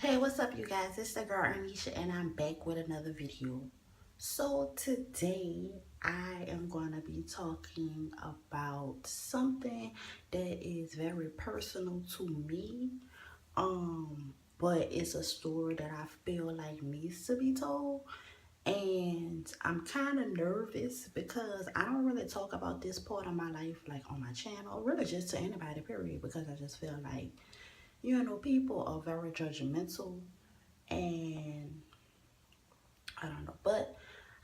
Hey, what's up, you guys? It's the girl Anisha, and I'm back with another video. So today I am going to be talking about something that is very personal to me. But it's a story that I feel like needs to be told. And I'm kind of nervous because I don't really talk about this part of my life like on my channel, really just to anybody, period, because I just feel like, people are very judgmental, and I don't know, but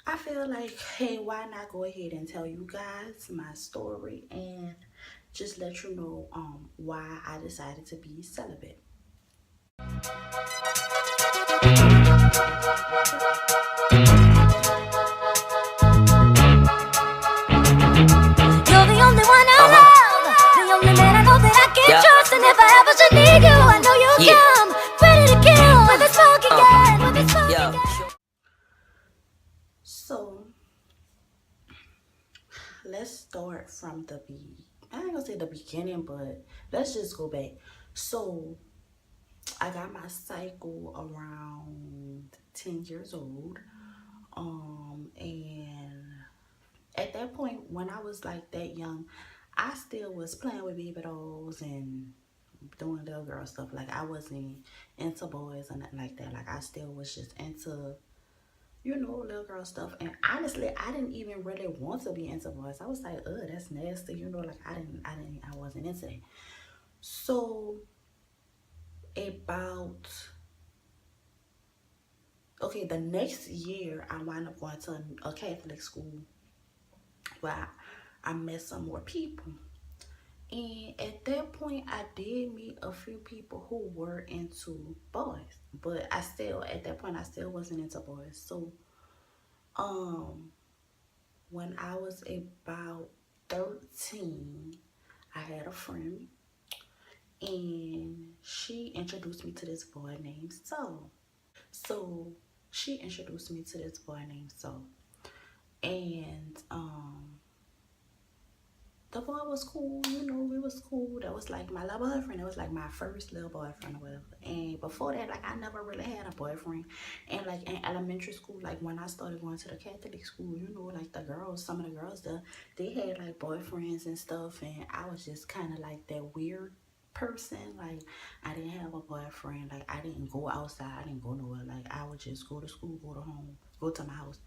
I feel like, hey, why not go ahead and tell you guys my story and just let you know why I decided to be celibate. You're the only one I love, the only man I know that I can trust. And if I ever should need you, I know you'll come, ready to kill with a smoke again, with a smoke again. So let's start from I ain't gonna say the beginning, but let's just go back. So I got my cycle around 10 years old. And at that point, when I was like that young, I still was playing with baby dolls and doing little girl stuff. Like, I wasn't into boys or nothing like that. Like, I still was just into, little girl stuff. And honestly, I didn't even really want to be into boys. I was like, ugh, that's nasty. Like, I wasn't into it. So the next year, I wound up going to a Catholic school where I met some more people. And at that point, I did meet a few people who were into boys. But at that point, I still wasn't into boys. So, when I was about 13, I had a friend. And she introduced me to this boy named Saul. So, she introduced me to this boy named Saul. And, the boy was cool, it was cool. That was like my little boyfriend. It was like my first little boyfriend or whatever. And before that, like, I never really had a boyfriend. And like in elementary school, like when I started going to the Catholic school, like some of the girls there, they had like boyfriends and stuff. And I was just kind of like that weird person. Like, I didn't have a boyfriend. Like, I didn't go outside. I didn't go nowhere. Like, I would just go to school, go to home, go to my house.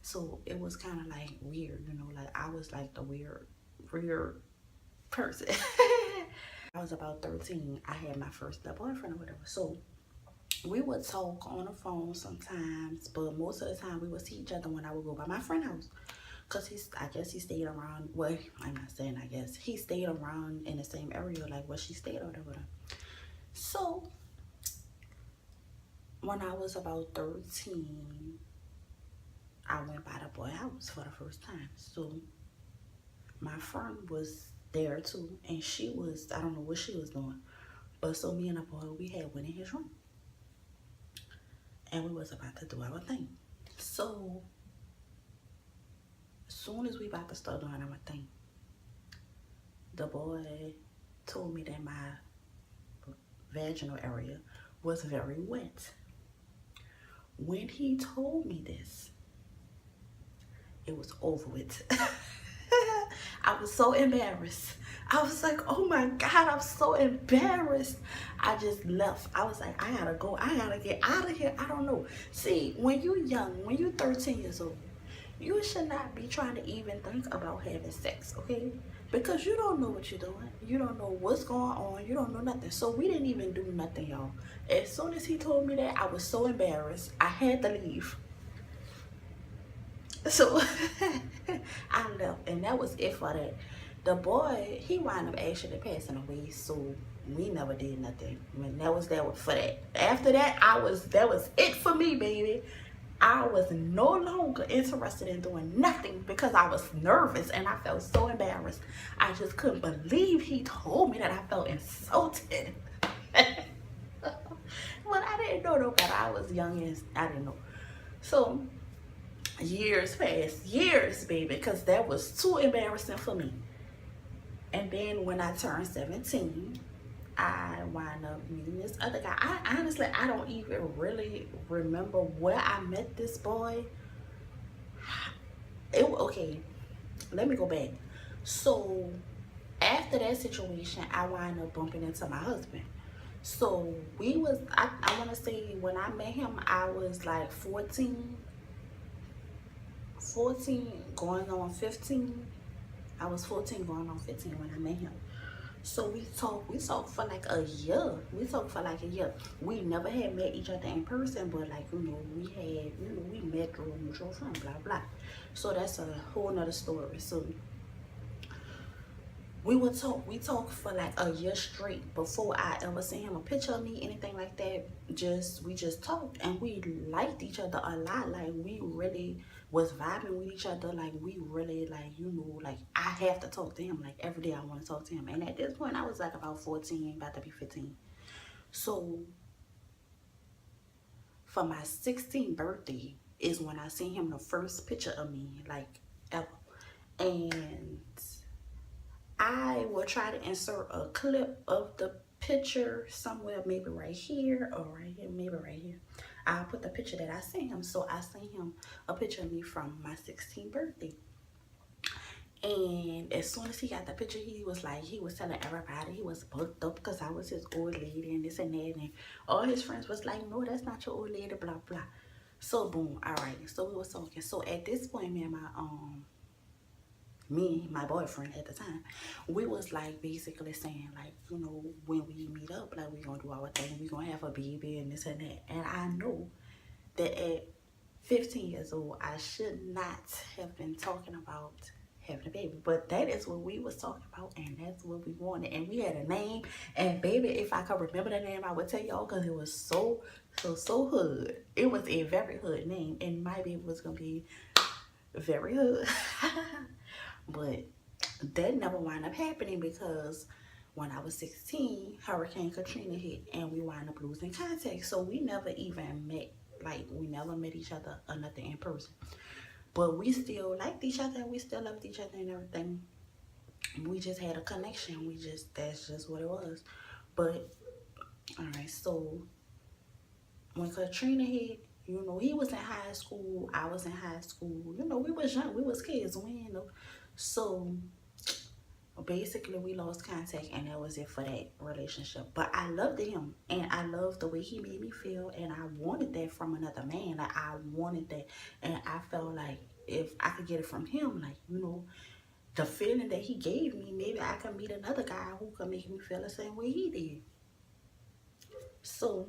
So it was kind of like weird, like I was like the weird person. I was about 13. I had my first little boyfriend or whatever. So we would talk on the phone sometimes, but most of the time we would see each other when I would go by my friend's house. Cause I guess he stayed around, well, I'm not saying I guess, he stayed around in the same area like where she stayed or whatever. So when I was about 13, I went by the boy house for the first time. So my friend was there too, and I don't know what she was doing, but so me and the boy, we had went in his room, and we was about to do our thing. So as soon as we about to start doing our thing, the boy told me that my vaginal area was very wet. When he told me this, it was over with. I was so embarrassed. I was like, oh my God, I'm so embarrassed. I just left. I was like, I gotta go. I gotta get out of here. I don't know. See, when you're young, when you're 13 years old, you should not be trying to even think about having sex, okay? Because you don't know what you're doing. You don't know what's going on. You don't know nothing. So we didn't even do nothing, y'all. As soon as he told me that, I was so embarrassed. I had to leave. So I left, and that was it for that. The boy, he wound up actually passing away, so we never did nothing. I mean, that was for that. After that, that was it for me, baby. I was no longer interested in doing nothing because I was nervous and I felt so embarrassed. I just couldn't believe he told me that. I felt insulted. Well, I didn't know though, but I was young and I didn't know. So years passed, years, baby, because that was too embarrassing for me. And then when I turned 17, I wind up meeting this other guy. I honestly, I don't even really remember where I met this boy. Okay, let me go back. So after that situation, I wind up bumping into my husband. So we was, I want to say when I met him, I was like 14 going on 15. I was 14 going on 15 when I met him. So we talked for like a year. We talked for like a year. We never had met each other in person, but like, we met through a mutual friend, blah, blah. So that's a whole nother story. So we talked for like a year straight before I ever sent him a picture of me, anything like that. We just talked and we liked each other a lot. Like we really was vibing with each other. Like we really like I have to talk to him. Like every day I want to talk to him. And at this point I was like about 14, about to be 15. So for my 16th birthday is when I sent him the first picture of me, like ever. And I will try to insert a clip of the picture somewhere, maybe right here or right here, maybe right here. I'll put the picture that I sent him. So I sent him a picture of me from my 16th birthday. And as soon as he got the picture, he was telling everybody he was booked up because I was his old lady and this and that. And all his friends was like, no, that's not your old lady, blah, blah. So boom, all right. So we was talking. So at this point, my boyfriend at the time, we was like basically saying like, when we meet up, like we gonna do our thing, we gonna have a baby and this and that. And I know that at 15 years old, I should not have been talking about having a baby, but that is what we was talking about and that's what we wanted. And we had a name, and baby, if I could remember the name, I would tell y'all because it was so hood. It was a very hood name, and my baby was gonna be very hood. But that never wound up happening because when I was 16, Hurricane Katrina hit and we wound up losing contact. So we never even met, like we never met each other or nothing in person. But we still liked each other and we still loved each other and everything. We just had a connection. That's just what it was. But, all right, so when Katrina hit, he was in high school, I was in high school. We was young, we was kids, So basically we lost contact and that was it for that relationship. But I loved him and I loved the way he made me feel, and I wanted that from another man. Like I wanted that, and I felt like if I could get it from him, like the feeling that he gave me, maybe I could meet another guy who could make me feel the same way he did. So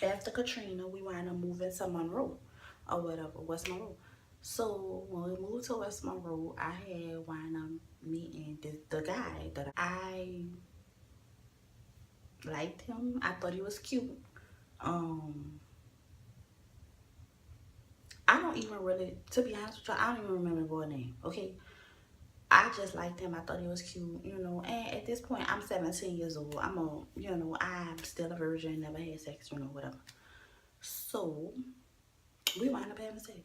after Katrina, we wound up moving to Monroe or whatever, West Monroe. So when we moved to West Monroe, I had wound up meeting the guy that I liked him. I thought he was cute. I don't even really, to be honest with you, I don't even remember the boy's name, okay? I just liked him. I thought he was cute, and at this point, I'm 17 years old. I'm still a virgin, never had sex, whatever. So, we wound up having sex.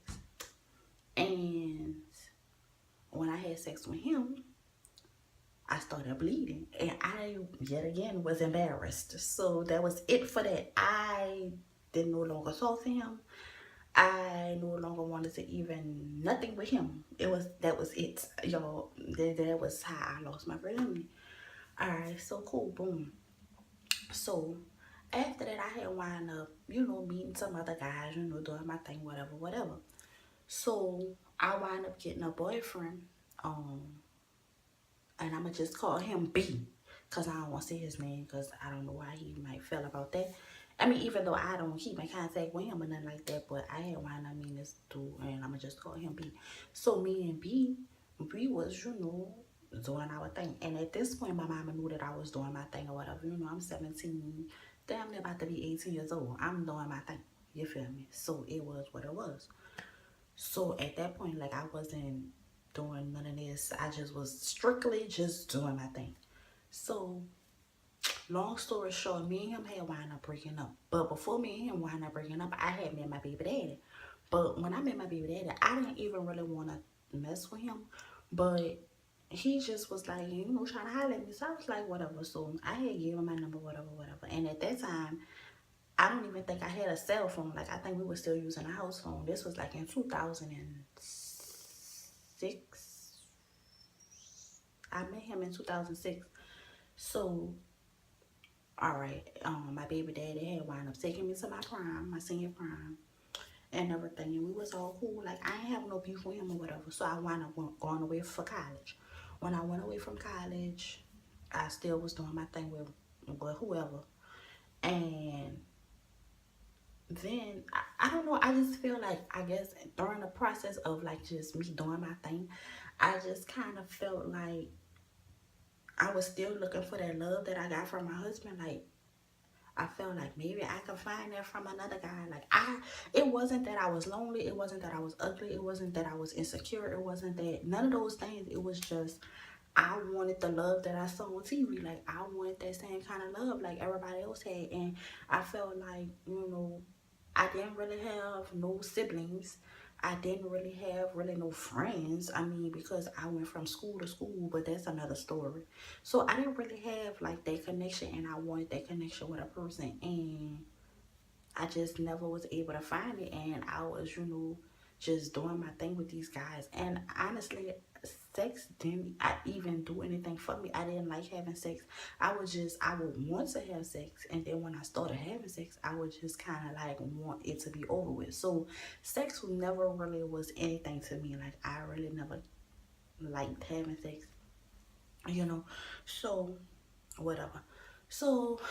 And when I had sex with him, I started bleeding. And I, yet again, was embarrassed. So, that was it for that. I didn't no longer talk to him. I no longer wanted to even nothing with him. That was it, y'all. That was how I lost my virginity. Alright, so cool, boom. So after that I had wound up, meeting some other guys, doing my thing, whatever. So I wound up getting a boyfriend, and I'ma just call him B, because I don't want to say his name because I don't know why he might feel about that. I mean, even though I don't keep in contact with him or nothing like that, but I had wound up meeting this dude, and I'ma just call him B. So me and B was, doing our thing. And at this point, my mama knew that I was doing my thing or whatever. I'm 17, damn near about to be 18 years old. I'm doing my thing. You feel me? So it was what it was. So at that point, like I wasn't doing none of this. I just was strictly just doing my thing. So long story short, me and him had wound up breaking up. But before me and him wound up breaking up, I had met my baby daddy. But when I met my baby daddy, I didn't even really want to mess with him. But he just was like, trying to holler at me. So I was like, whatever. So I had given him my number, whatever, whatever. And at that time, I don't even think I had a cell phone. Like, I think we were still using a house phone. This was like in 2006. I met him in 2006. So, all right, my baby daddy had wound up taking me to my prime, my senior prime, and everything. And we was all cool. Like, I ain't have no beef with him or whatever. So I wound up going away for college. When I went away from college, I still was doing my thing with whoever. And then I don't know, I just feel like, I guess during the process of like just me doing my thing, I just kind of felt like I was still looking for that love that I got from my husband. Like, I felt like maybe I could find that from another guy. Like, it wasn't that I was lonely, it wasn't that I was ugly, it wasn't that I was insecure, it wasn't that, none of those things. It was just, I wanted the love that I saw on TV. Like, I wanted that same kind of love like everybody else had. And I felt like, I didn't really have no siblings. I didn't really have no friends. I mean, because I went from school to school, but that's another story. So I didn't really have like that connection, and I wanted that connection with a person, and I just never was able to find it. And I was, just doing my thing with these guys. And honestly, sex didn't even do anything for me. I didn't like having sex. I would want to have sex. And then when I started having sex, I would just kind of like want it to be over with. So sex never really was anything to me. Like, I really never liked having sex, So, whatever. So,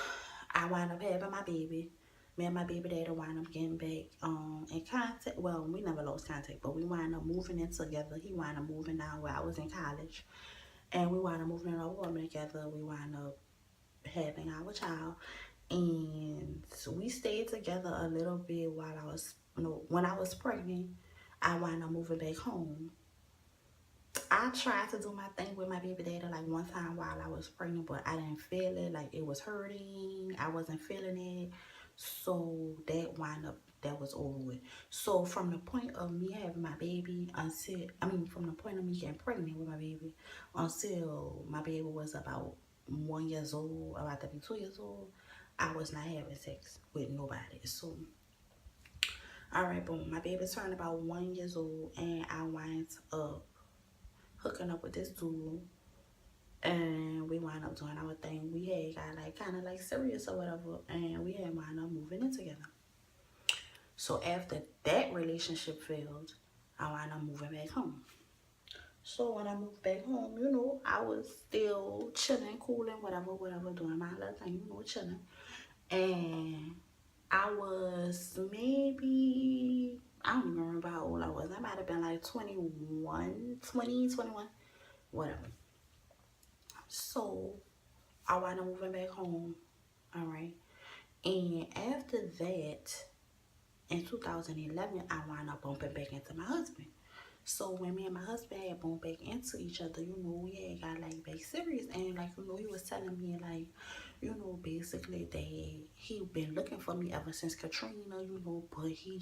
I wound up having my baby. Me and my baby daddy wound up getting back in contact. Well, we never lost contact, but we wound up moving in together. He wound up moving down where I was in college. And we wound up moving in our apartment together. We wound up having our child. And so we stayed together a little bit while I was, when I was pregnant. I wound up moving back home. I tried to do my thing with my baby daddy like one time while I was pregnant, but I didn't feel it. Like, it was hurting. I wasn't feeling it. So that was over with. So from the point of me having my baby from the point of me getting pregnant with my baby until my baby was about 1 year old, about to be 2 years old, I was not having sex with nobody. So, all right, boom. My baby turned about 1 year old, and I wound up hooking up with this dude, and we wound up doing our thing. We had got like kind of like serious or whatever, and we had wound up moving in together. So after that relationship failed, I wound up moving back home. So when I moved back home, I was still chilling, cooling, whatever, doing my little thing, chilling. And I was maybe, I don't even remember how old I was. I might have been like 21, whatever. So I wound up moving back home. All right. And after that, in 2011, I wound up bumping back into my husband. So when me and my husband had bumped back into each other, we had got like back serious. And like, he was telling me like, basically that he been looking for me ever since Katrina, but he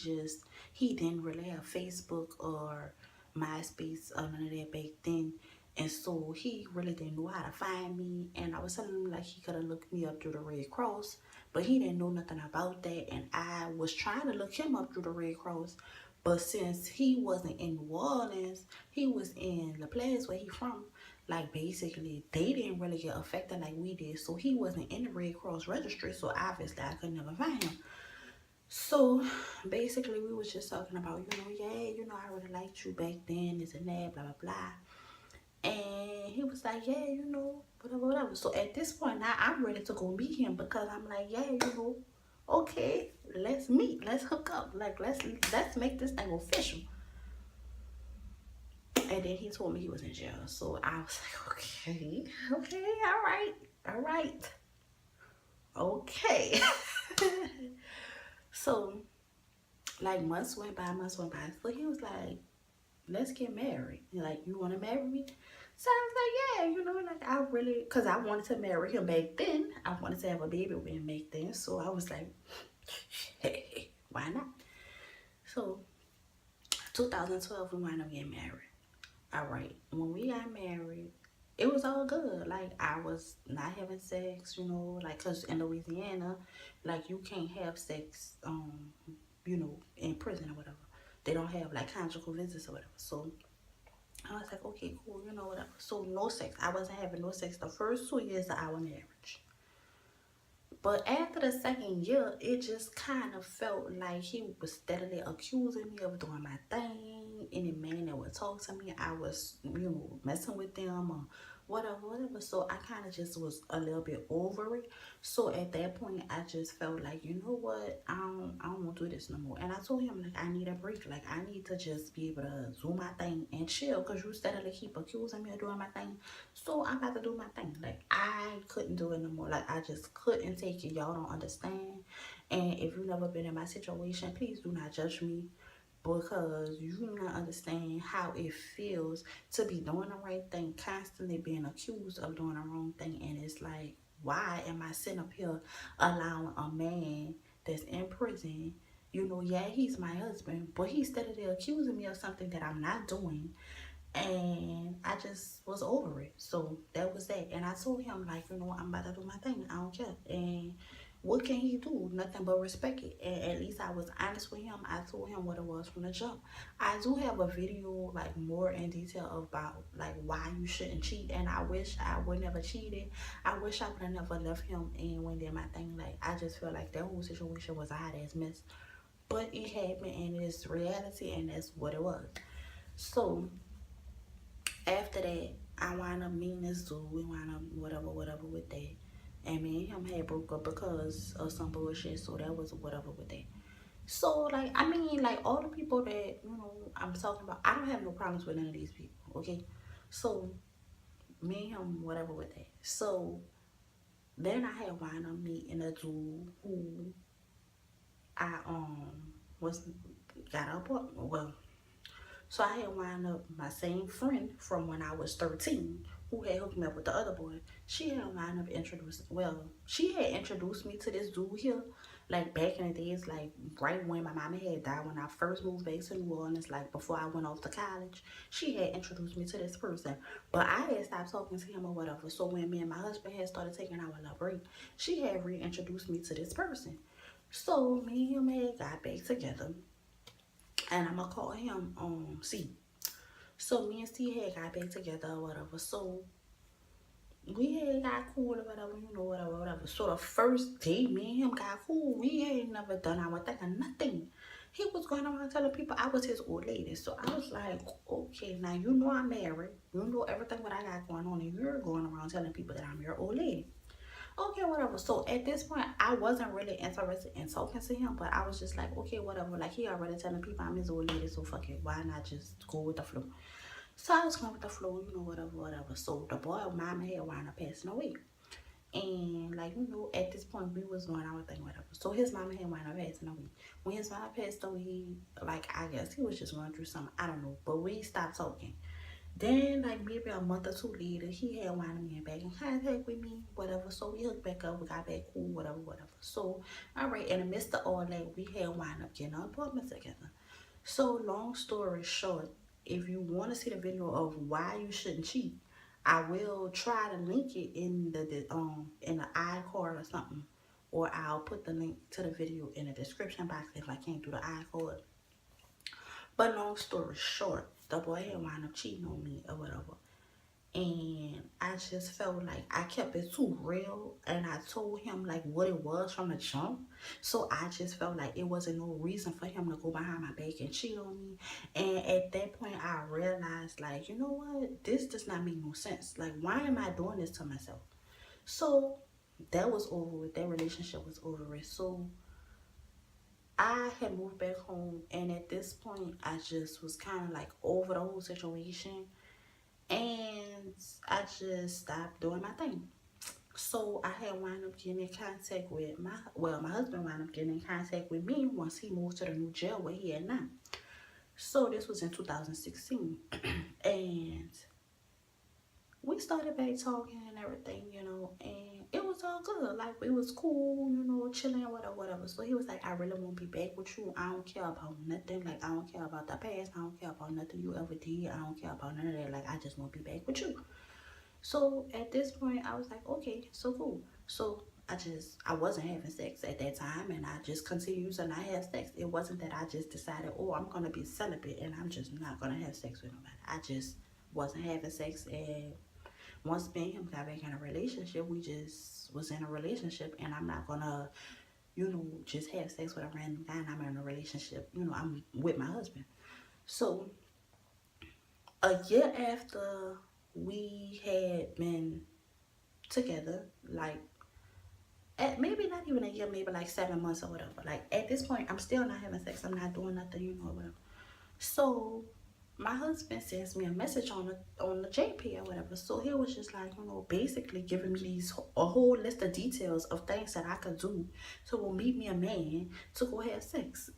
didn't really have Facebook or MySpace or none of that back then. And so he really didn't know how to find me. And I was telling him like he could have looked me up through the Red Cross, but he didn't know nothing about that. And I was trying to look him up through the Red Cross, but since he wasn't in New Orleans, he was in the place where he from. Like, basically, they didn't really get affected like we did. So he wasn't in the Red Cross registry. So obviously, I could never find him. So basically, we was just talking about, I really liked you back then, this and that, blah, blah, blah. And he was like, yeah, whatever. So at this point now, I'm ready to go meet him because I'm like, yeah, okay, let's meet, let's hook up, like let's make this thing official. And then he told me he was in jail. So I was like, okay, all right, okay. So like months went by. So he was like, let's get married. Like, you want to marry me? So I was like, yeah, like I really, because I wanted to marry him back then. I wanted to have a baby with him back then. So I was like, hey, why not? So 2012, we wound up getting married. All right, when we got married, it was all good. Like, I was not having sex, you know, like, because in Louisiana, like, you can't have sex, you know, in prison or whatever. They don't have, like, conjugal visits or whatever. So I was like, okay, cool, you know, whatever. So no sex. I wasn't having no sex the first 2 years of our marriage. But after the second year, it just kind of felt like he was steadily accusing me of doing my thing. Any man that would talk to me, I was, you know, messing with them or whatever, whatever. So I kind of just was a little bit over it. So at that point, I just felt like, you know what, I don't want to do this no more. And I told him, like, I need a break. Like, I need to just be able to do my thing and chill, because you steadily keep accusing me of doing my thing. So I'm about to do my thing. Like, I couldn't do it no more. Like, I just couldn't take it. Y'all don't understand. And if you've never been in my situation, please do not judge me, because you do not understand how it feels to be doing the right thing, constantly being accused of doing the wrong thing. And it's like, why am I sitting up here allowing a man that's in prison, you know, yeah, he's my husband, but he's steadily accusing me of something that I'm not doing. And I just was over it. So that was that. And I told him, like, you know, I'm about to do my thing. I don't care. And what can he do? Nothing but respect it. And at least I was honest with him. I told him what it was from the jump. I do have a video, like, more in detail about, like, why you shouldn't cheat. And I wish I would never cheated. I wish I would have never left him and went did my thing. Like, I just feel like that whole situation was a hot ass mess. But it happened, and it's reality, and that's what it was. So after that, I wound up meeting this dude. We wound up whatever, whatever with that. And me and him had broke up because of some bullshit. So that was whatever with that. So, like, I mean, like, all the people that, you know, I'm talking about, I don't have no problems with none of these people, okay? So, me and him, whatever with that. So, then I had wound up meeting a dude who I, was, got up, well, so I had wound up my same friend from when I was 13, who had hooked me up with the other boy. She had wound up introducing, well, she had introduced me to this dude here, like, back in the days, like, right when my mama had died, when I first moved back to New Orleans, like, before I went off to college. She had introduced me to this person, but I had stopped talking to him or whatever. So when me and my husband had started taking our little break, she had reintroduced me to this person. So me and him had got back together, and I'm gonna call him C. So me and C had got back together or whatever. So we had got cool or whatever, you know, whatever, whatever. So the first day me and him got cool, we ain't never done our thing or nothing. He was going around telling people I was his old lady. So I was like, okay, now you know I'm married. You know everything what I got going on, and you're going around telling people that I'm your old lady. Okay, whatever. So at this point, I wasn't really interested in talking to him, but I was just like, okay, whatever. Like, he already telling people I'm his old lady, so fuck it. Why not just go with the flow? So I was going with the flow, you know, whatever, whatever. So the boy, mama had wound up passing away. And, like, you know, at this point, we was doing our thing, whatever. So his mama had wound up passing away. When his mama passed away, like, I guess he was just going through something. I don't know. But we stopped talking. Then, like, maybe a month or two later, he had wound up getting back in contact with me, whatever. So we hooked back up, we got back cool, whatever, whatever. So, all right, in the midst of all that, we had wound up getting an apartment together. So, long story short, if you want to see the video of why you shouldn't cheat, I will try to link it in the iCard or something, or I'll put the link to the video in the description box if I can't do the iCard. But long story short, the boy had wound up cheating on me or whatever. And I just felt like I kept it too real, and I told him, like, what it was from the jump. So I just felt like it wasn't no reason for him to go behind my back and cheat on me. And at that point, I realized, like, you know what, this does not make no sense. Like, why am I doing this to myself? So that was over with. That relationship was over with. So I had moved back home, and at this point, I just was kind of like over the whole situation, and I just stopped doing my thing. So I had wound up getting in contact with my husband wound up getting in contact with me once he moved to the new jail where he at now. So this was in 2016, and we started back talking and everything, you know, and it was all good. Like, it was cool, you know, chilling, whatever, whatever. So he was like, I really won't be back with you. I don't care about nothing. Like, I don't care about the past. I don't care about nothing you ever did. I don't care about none of that. Like, I just won't be back with you. So at this point, I was like, okay, so cool. So I wasn't having sex at that time, and I just continued to not have sex. It wasn't that I just decided, oh, I'm gonna be celibate and I'm just not gonna have sex with nobody. I just wasn't having sex, and once me and him got back in a relationship, we just was in a relationship, and I'm not gonna, just have sex with a random guy and I'm in a relationship. I'm with my husband. So a year after we had been together, like at maybe not even a year, maybe like 7 months or whatever. Like at this point, I'm still not having sex. I'm not doing nothing, whatever. So my husband sends me a message on the JP or whatever. So he was just like, basically giving me a whole list of details of things that I could do to go meet me a man to go have sex.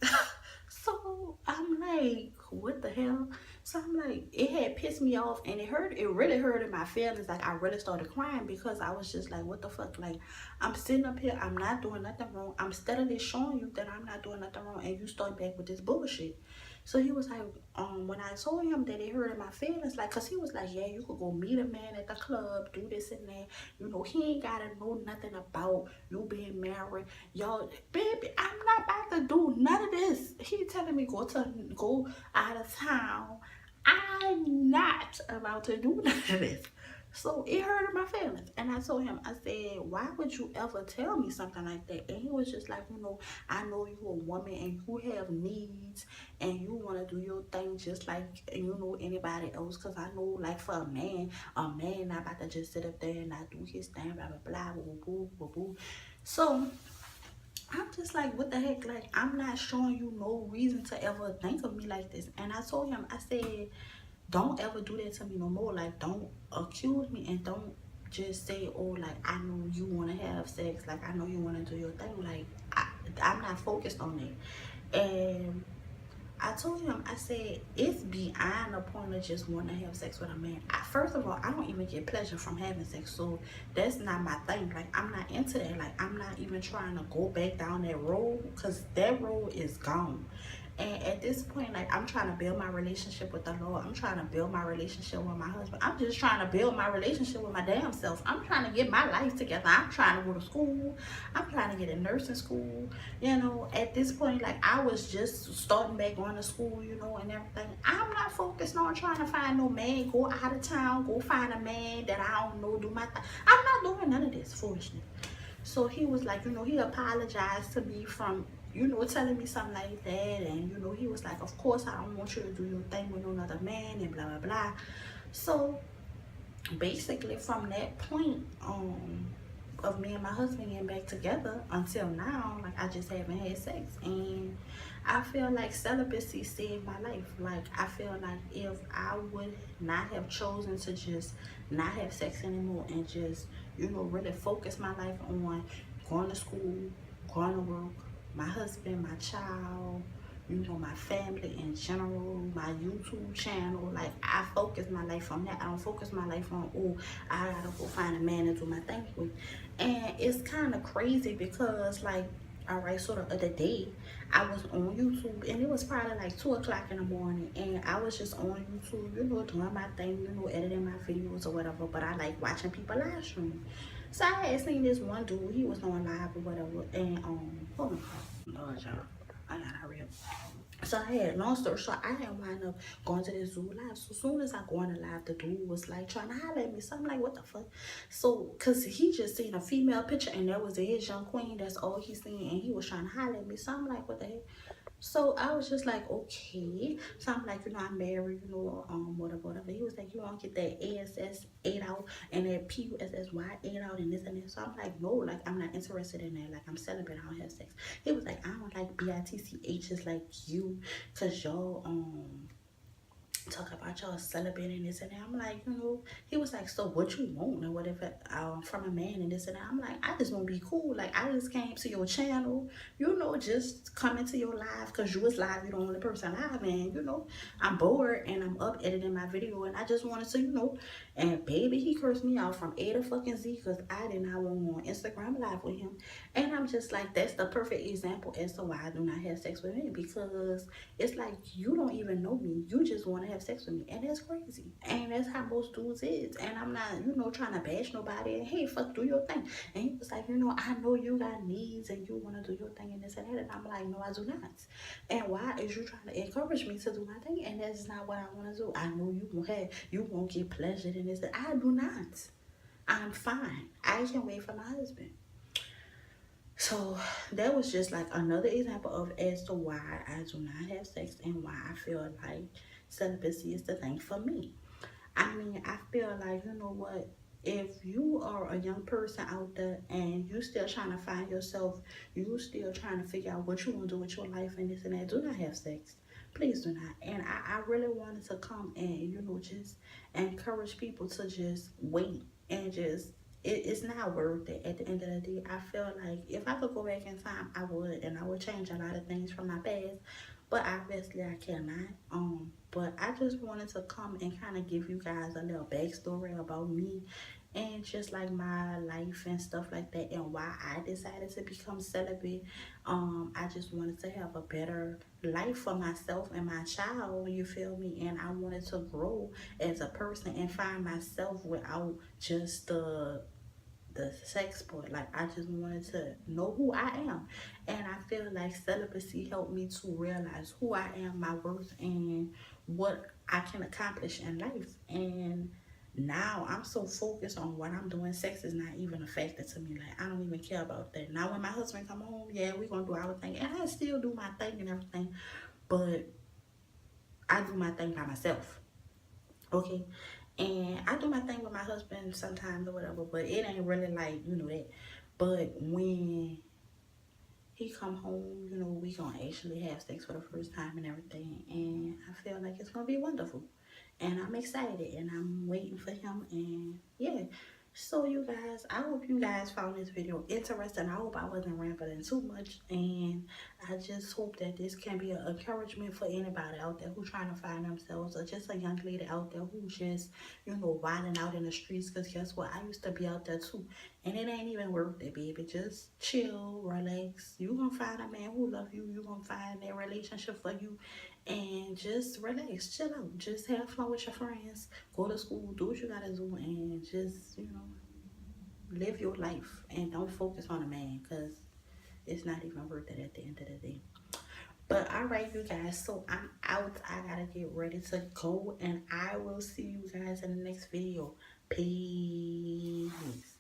So I'm like, what the hell? So I'm like, it had pissed me off, and it really hurted my feelings. Like I really started crying because I was just like, what the fuck? Like I'm sitting up here, I'm not doing nothing wrong. I'm steadily showing you that I'm not doing nothing wrong, and you start back with this bullshit. So he was like, when I told him that it hurted my feelings, like, cause he was like, yeah, you could go meet a man at the club, do this and that. He ain't gotta know nothing about you being married. Y'all, baby, I'm not about to do none of this. He telling me go out of town. I'm not about to do none of this. So it hurted my feelings. And I told him, I said, why would you ever tell me something like that? And he was just like, I know you're a woman and you have needs and you want to do your thing just like, anybody else. Because I know, like, for a man not about to just sit up there and not do his thing, blah, blah, blah, blah, blah, blah, blah. So I'm just like, what the heck? Like, I'm not showing you no reason to ever think of me like this. And I told him, I said, don't ever do that to me no more. Like, don't accuse me and don't just say, oh, like, I know you want to have sex. Like, I know you want to do your thing. Like, I'm not focused on it. And I told him, I said, it's beyond the point of just wanting to have sex with a man. First of all, I don't even get pleasure from having sex, so that's not my thing. Like, I'm not into that. Like, I'm not even trying to go back down that road, because that road is gone. And at this point, like, I'm trying to build my relationship with the Lord. I'm trying to build my relationship with my husband. I'm just trying to build my relationship with my damn self. I'm trying to get my life together. I'm trying to go to school. I'm trying to get in nursing school. At this point, like, I was just starting back going to school, and everything. I'm not focused on trying to find no man, go out of town, go find a man that I don't know, do my thing. I'm not doing none of this foolishness. So he was like, he apologized to me from, telling me something like that. And, he was like, of course, I don't want you to do your thing with another man and blah, blah, blah. So basically from that point, of me and my husband getting back together until now, like, I just haven't had sex. And I feel like celibacy saved my life. Like, I feel like if I would not have chosen to just not have sex anymore and just, really focus my life on going to school, going to work, my husband, my child, my family in general, my YouTube channel. Like, I focus my life on that. I don't focus my life on, oh, I gotta go find a man and do my thing with. And it's kind of crazy because, like, all right, so the other day I was on YouTube, and it was probably like 2 o'clock in the morning, and I was just on YouTube, doing my thing, editing my videos or whatever. But I like watching people live stream. So I had seen this one dude, he was on live or whatever, and hold on, Lord, y'all, I gotta hurry up. So I had, long story short, I had wound up going to this Zoo live. So as soon as I go on the live, the dude was like trying to holler at me. So I'm like, what the fuck? So, cause he just seen a female picture and that was a HisYoungQueen. That's all he seen, and he was trying to holler at me. So I'm like, what the heck? So I was just like, okay. So I'm like, I'm married, whatever. He was like, you want to get that ASS 8 out and that PUSSY 8 out and this and that. So I'm like, no, like, I'm not interested in that. Like, I'm celibate, I don't have sex. He was like, I don't like BITCHs like you, cause y'all talk about y'all celibate and this and that. I'm like, he was like, so what you want or whatever from a man and this and that. I'm like, I just want to be cool. Like, I just came to your channel, just coming to your live because you was live, you're the only person live, and I'm bored and I'm up editing my video, and I just wanted to, and baby, he cursed me out from A to fucking Z because I did not want on Instagram live with him. And I'm just like, that's the perfect example as to why I do not have sex with him, because it's like, you don't even know me, you just want to have sex with me, and that's crazy. And that's how most dudes is. And I'm not, you know, trying to bash nobody. And hey, fuck, do your thing. And he was like, you know, I know you got needs and you want to do your thing and this and that. And I'm like, no, I do not. And why is you trying to encourage me to do my thing? And that's not what I want to do. I know you won't get pleasure in this. I do not. I'm fine. I can't wait for my husband. So that was just like another example of as to why I do not have sex and why I feel like celibacy is the thing for me. I mean, I feel like, you know what, if you are a young person out there and you still trying to find yourself, you still trying to figure out what you want to do with your life and this and that, do not have sex. Please do not. And I really wanted to come and, you know, just encourage people to just wait and just, it's not worth it at the end of the day. I feel like if I could go back in time, I would, and I would change a lot of things from my past, but obviously I cannot. But I just wanted to come and kind of give you guys a little backstory about me and just like my life and stuff like that and why I decided to become celibate. I just wanted to have a better life for myself and my child, you feel me? And I wanted to grow as a person and find myself without just the sex part. Like, I just wanted to know who I am, and I feel like celibacy helped me to realize who I am, my worth, and what I can accomplish in life. And now I'm so focused on what I'm doing, sex is not even a factor to me. Like, I don't even care about that. Now when my husband come home, yeah, we gonna do our thing, and I still do my thing and everything, but I do my thing by myself, okay? And I do my thing with my husband sometimes or whatever, but it ain't really like, you know, that. But when he come home, you know, we gonna actually have sex for the first time and everything, and I feel like it's gonna be wonderful, and I'm excited, and I'm waiting for him, and yeah. So you guys, I hope you guys found this video interesting. I hope I wasn't rambling too much, and I just hope that this can be an encouragement for anybody out there who trying to find themselves, or just a young lady out there who just, you know, wilding out in the streets. Because guess what, I used to be out there too, and it ain't even worth it, baby. Just chill, relax. You gonna find a man who love you. You gonna find that relationship for you, and just relax, chill out, just have fun with your friends, go to school, do what you gotta do, and just, you know, live your life, and don't focus on a man, because it's not even worth it at the end of the day. But all right, you guys, so I'm out. I gotta get ready to go, and I will see you guys in the next video. Peace.